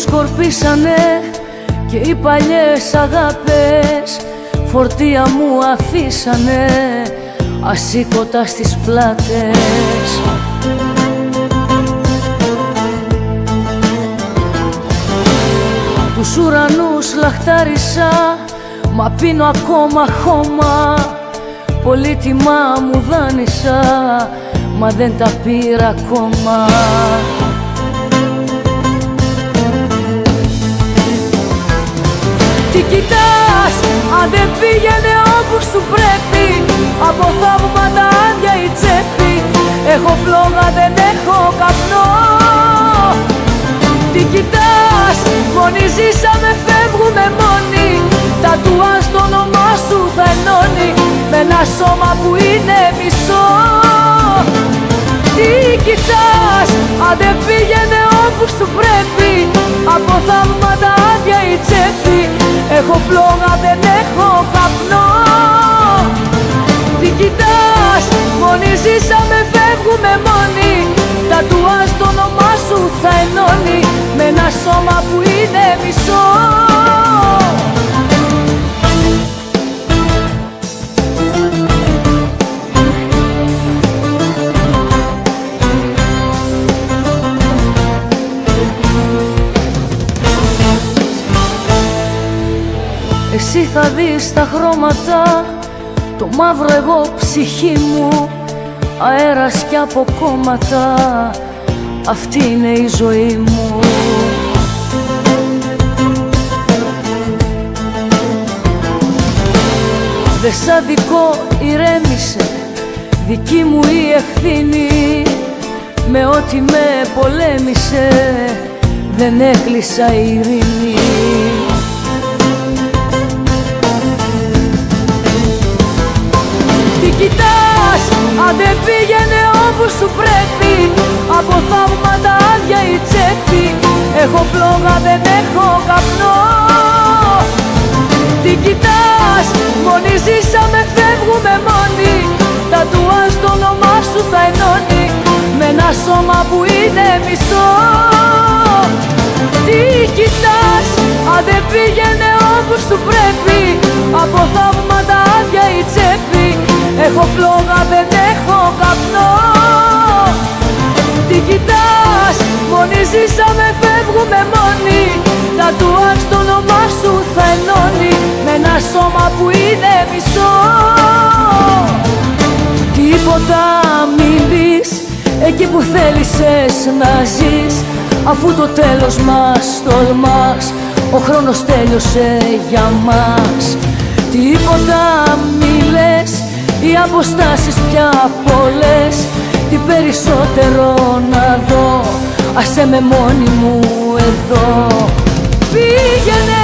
σκορπίσανε και οι παλιές αγάπες φορτία μου αφήσανε ασήκωτα στις πλάτες. Τους ουρανούς λαχτάρισα, μα πίνω ακόμα χώμα. Πολύτιμα μου δάνεισα, μα δεν τα πήρα ακόμα. Τι κοιτάς, αν δεν πήγαινε όπου σου πρέπει, από θαύματα άδεια η τσέπη. Έχω φλόγα, δεν έχω καπνό. Τι κοιτάς, μόνοι ζήσαμε, φεύγουμε μόνοι. Τατουάζ το όνομά σου θα ενώνει με ένα σώμα που είναι μισό. Τι κοιτάς, αν δεν πήγαινε όπου σου πρέπει, από θαύματα άδεια η τσέπη. Έχω φλόγα, δεν έχω καπνό. Τι κοιτάς, μόνοι ζήσαμε, φεύγουμε μόνοι. Τατουάζ το όνομά σου θα ενώνει με ένα σώμα που είναι μισό. Εσύ θα δεις τα χρώματα, το μαύρο εγώ ψυχή μου, αέρας κι αποκόμματα, αυτή είναι η ζωή μου. Δε σ' αδικό ηρέμησε, δική μου η ευθύνη. Με ό,τι με πολέμησε, δεν έκλεισα ειρήνη. Τι κοιτάς, αν δεν πήγαινε όπου σου πρέπει, από θαύματα άδεια η τσέπη. Έχω φλόγα, δεν έχω καπνό. Τι κοιτάς, μόνοι ζήσαμε, φεύγουμε μόνοι. Τατουάζ το όνομά σου θα ενώνει με ένα σώμα που είναι μισό. Τι κοιτάς, αν δεν πήγαινε όπου σου πρέπει, από θαύματα άδεια η τσέπη. Έχω φλόγα, δεν έχω καπνό. Τι κοιτάς, μόνοι ζήσαμε, φεύγουμε μόνοι. Τατουάζ το όνομά σου θα ενώνει με ένα σώμα που είναι μισό. Τίποτα μη πεις εκεί που θέλησες να ζεις, αφού το τέλος μας τολμάς, ο χρόνος τέλειωσε για μας. Τίποτα μη λες, οι αποστάσεις πια πολλές, τι περισσότερο να δω, άσε με μόνη μου εδώ. Πήγαινε